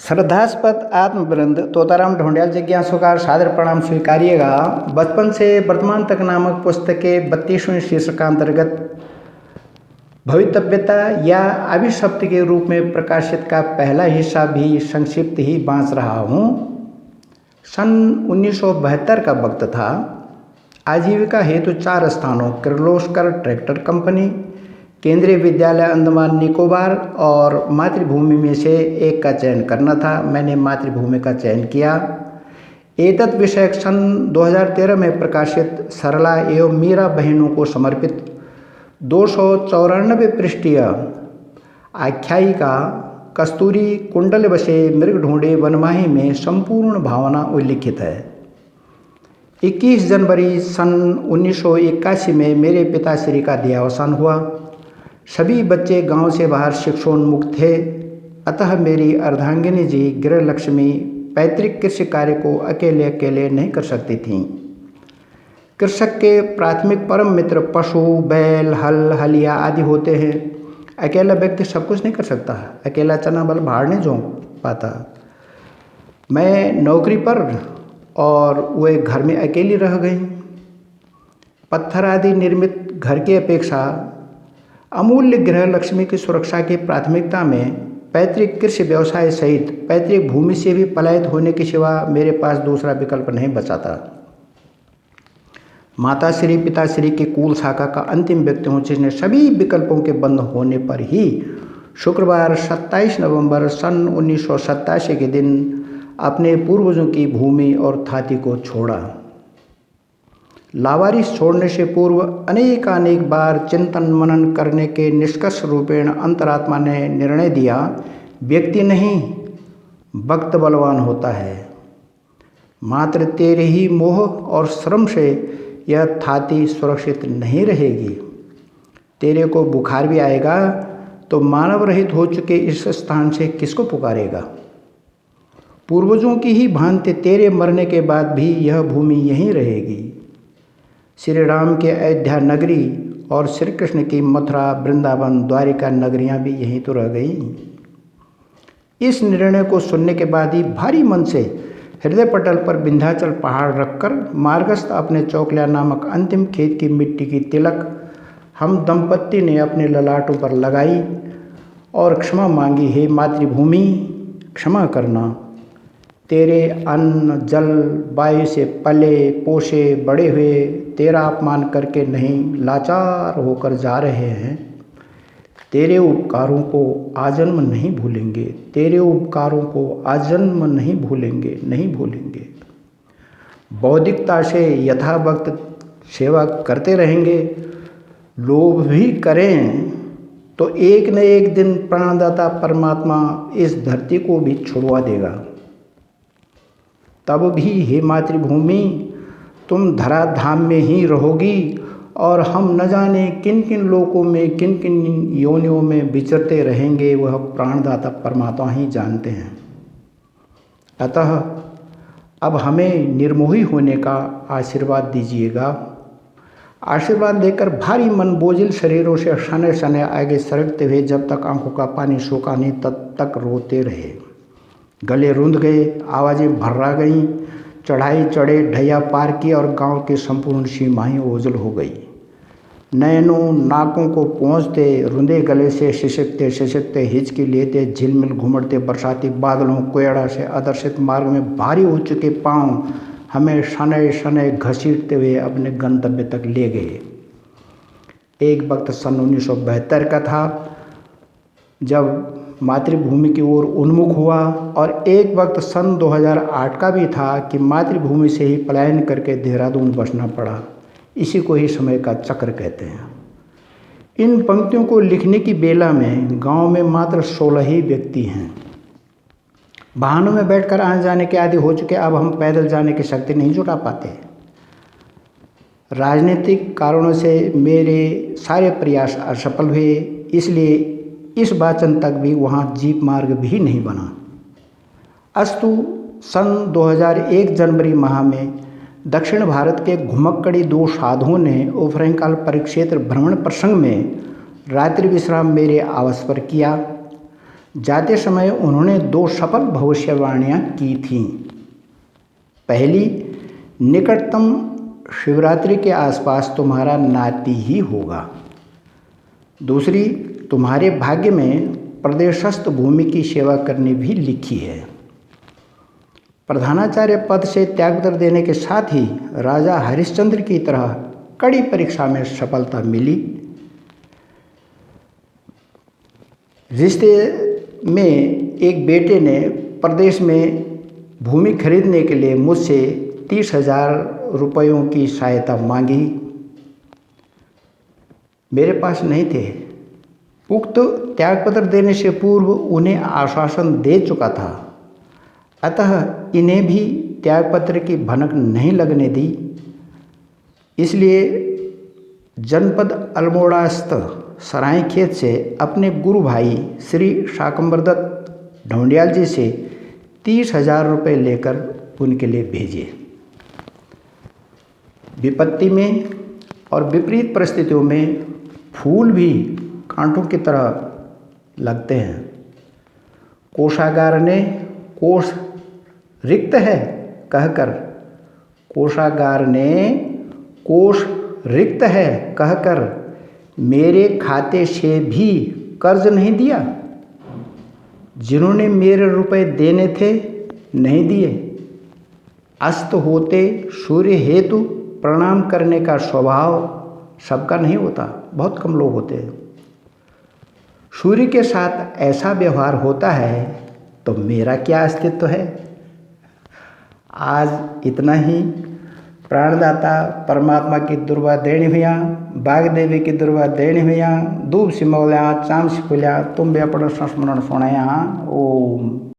श्रद्धास्पद आत्मवृंद तोताराम ढोंडियाल जिज्ञासुकार सादर प्रणाम स्वीकारिएगा। बचपन से वर्तमान तक नामक पुस्तक के 32वें शीर्षकांतर्गत भवितव्यता या अभिशप्त के रूप में प्रकाशित का पहला हिस्सा भी संक्षिप्त ही बाँच रहा हूँ। सन 1972 का वक्त था। आजीविका हेतु 4 स्थानों किर्लोस्कर ट्रैक्टर कंपनी, केंद्रीय विद्यालय अंडमान निकोबार और मातृभूमि में से एक का चयन करना था। मैंने मातृभूमि का चयन किया। एतत् विषयक सन 2013 में प्रकाशित सरला एवं मीरा बहनों को समर्पित 294 पृष्ठीय आख्यायिका कस्तूरी कुंडल बसे मृग ढूंढे वनमाही में संपूर्ण भावना उल्लिखित है। 21 जनवरी सन 1981 में मेरे पिताश्री का देहावसान हुआ। सभी बच्चे गांव से बाहर शिक्षोन्मुख थे, अतः मेरी अर्धांगिनी जी गृहलक्ष्मी पैतृक कृषि कार्य को अकेले अकेले नहीं कर सकती थीं। कृषक के प्राथमिक परम मित्र पशु, बैल, हल, हलिया आदि होते हैं। अकेला व्यक्ति सब कुछ नहीं कर सकता, अकेला चना बल भाड़ नहीं झोंक पाता। मैं नौकरी पर और वे घर में अकेली रह गई। पत्थर आदि निर्मित घर की अपेक्षा अमूल्य गृहलक्ष्मी की सुरक्षा की प्राथमिकता में पैतृक कृषि व्यवसाय सहित पैतृक भूमि से भी पलायित होने के सिवा मेरे पास दूसरा विकल्प नहीं बचा था। माताश्री पिताश्री की कुल शाखा का अंतिम व्यक्ति हूँ, जिसने सभी विकल्पों के बंद होने पर ही शुक्रवार 27 नवंबर सन 1987 के दिन अपने पूर्वजों की भूमि और थाती को छोड़ा। लावारिस छोड़ने से पूर्व अनेक बार चिंतन मनन करने के निष्कर्ष रूपेण अंतरात्मा ने निर्णय दिया, व्यक्ति नहीं वक्त बलवान होता है। मात्र तेरे ही मोह और श्रम से यह थाती सुरक्षित नहीं रहेगी। तेरे को बुखार भी आएगा तो मानव रहित हो चुके इस स्थान से किसको पुकारेगा। पूर्वजों की ही भांति तेरे मरने के बाद भी यह भूमि यहीं रहेगी। श्री राम के अयोध्या नगरी और श्री कृष्ण की मथुरा, वृंदावन, द्वारिका नगरियां भी यहीं तो रह गई। इस निर्णय को सुनने के बाद ही भारी मन से हृदय पटल पर विंध्याचल पहाड़ रखकर मार्गस्थ अपने चौकलिया नामक अंतिम खेत की मिट्टी की तिलक हम दंपत्ति ने अपने ललाटों पर लगाई और क्षमा मांगी। हे मातृभूमि, क्षमा करना। तेरे अन्न जल वायु से पले पोषे बड़े हुए तेरा अपमान करके नहीं लाचार होकर जा रहे हैं। तेरे उपकारों को आजन्म नहीं भूलेंगे, तेरे उपकारों को आजन्म नहीं भूलेंगे, नहीं भूलेंगे। बौद्धिकता से यथावक्त सेवा करते रहेंगे। लोभ भी करें तो एक न एक दिन प्राणदाता परमात्मा इस धरती को भी छुड़वा देगा। तब भी हे मातृभूमि, तुम धराधाम में ही रहोगी और हम न जाने किन किन लोकों में किन किन योनियों में विचरते रहेंगे, वह प्राणदाता परमात्मा ही जानते हैं। अतः अब हमें निर्मोही होने का आशीर्वाद दीजिएगा। आशीर्वाद लेकर भारी मन बोझिल शरीरों से शनै शनै आगे सरकते हुए जब तक आंखों का पानी सूखा नहीं तब तक रोते रहे। गले रुंध गए, आवाज़ें भर्रा गईं। चढ़ाई चढ़े, ढैया पार की और गांव की संपूर्ण सीमाएं ओझल हो गई। नैनों नाकों को पहुँचते रुंधे गले से सिसकते सिसकते हिचकी लेते झिलमिल घुमड़ते बरसाती बादलों कोयड़ा से आदर्शित मार्ग में भारी हो चुके पांव हमें शनै शनै घसीटते हुए अपने गंतव्य तक ले गए। एक वक्त सन 1972 का था जब मातृभूमि की ओर उन्मुख हुआ, और एक वक्त सन 2008 का भी था कि मातृभूमि से ही पलायन करके देहरादून बसना पड़ा। इसी को ही समय का चक्र कहते हैं। इन पंक्तियों को लिखने की बेला में गांव में मात्र 16 ही व्यक्ति हैं। वाहनों में बैठकर आने जाने के आदि हो चुके, अब हम पैदल जाने की शक्ति नहीं जुटा पाते। राजनीतिक कारणों से मेरे सारे प्रयास असफल हुए, इसलिए इस वाचन तक भी वहाँ जीप मार्ग भी नहीं बना। अस्तु सन 2001 जनवरी माह में दक्षिण भारत के घुमक्कड़ी 2 साधुओं ने उफरैंकाल परिक्षेत्र भ्रमण प्रसंग में रात्रि विश्राम मेरे आवास पर किया। जाते समय उन्होंने 2 सफल भविष्यवाणियाँ की थीं। पहली, निकटतम शिवरात्रि के आसपास तुम्हारा नाती ही होगा। दूसरी, तुम्हारे भाग्य में प्रदेशस्थ भूमि की सेवा करनी भी लिखी है। प्रधानाचार्य पद से त्यागपत्र देने के साथ ही राजा हरिश्चंद्र की तरह कड़ी परीक्षा में सफलता मिली। रिश्ते में एक बेटे ने प्रदेश में भूमि खरीदने के लिए मुझसे 30,000 रुपयों की सहायता मांगी। मेरे पास नहीं थे। उक्त त्यागपत्र देने से पूर्व उन्हें आश्वासन दे चुका था, अतः इन्हें भी त्यागपत्र की भनक नहीं लगने दी। इसलिए जनपद अल्मोड़ास्थ सरायखेत से अपने गुरु भाई श्री शाकंभरदत्त ढौंडियाल जी से 30,000 रुपये लेकर उनके लिए भेजे। विपत्ति में और विपरीत परिस्थितियों में फूल भी कांटों की तरह लगते हैं। कोषागार ने कोष रिक्त है कहकर कोषागार ने कोष रिक्त है कहकर मेरे खाते से भी कर्ज नहीं दिया। जिन्होंने मेरे रुपए देने थे नहीं दिए। अस्त होते सूर्य हेतु प्रणाम करने का स्वभाव सबका नहीं होता, बहुत कम लोग होते हैं। सूर्य के साथ ऐसा व्यवहार होता है तो मेरा क्या अस्तित्व है। आज इतना ही। प्राणदाता परमात्मा की दुर्वा देणी हुआ, बाग देवी की दुर्वा देणी हुआ, दूब सिमौल्या चाम सिकुल्या तुम भी अपना संस्मरण सुनाया। ओ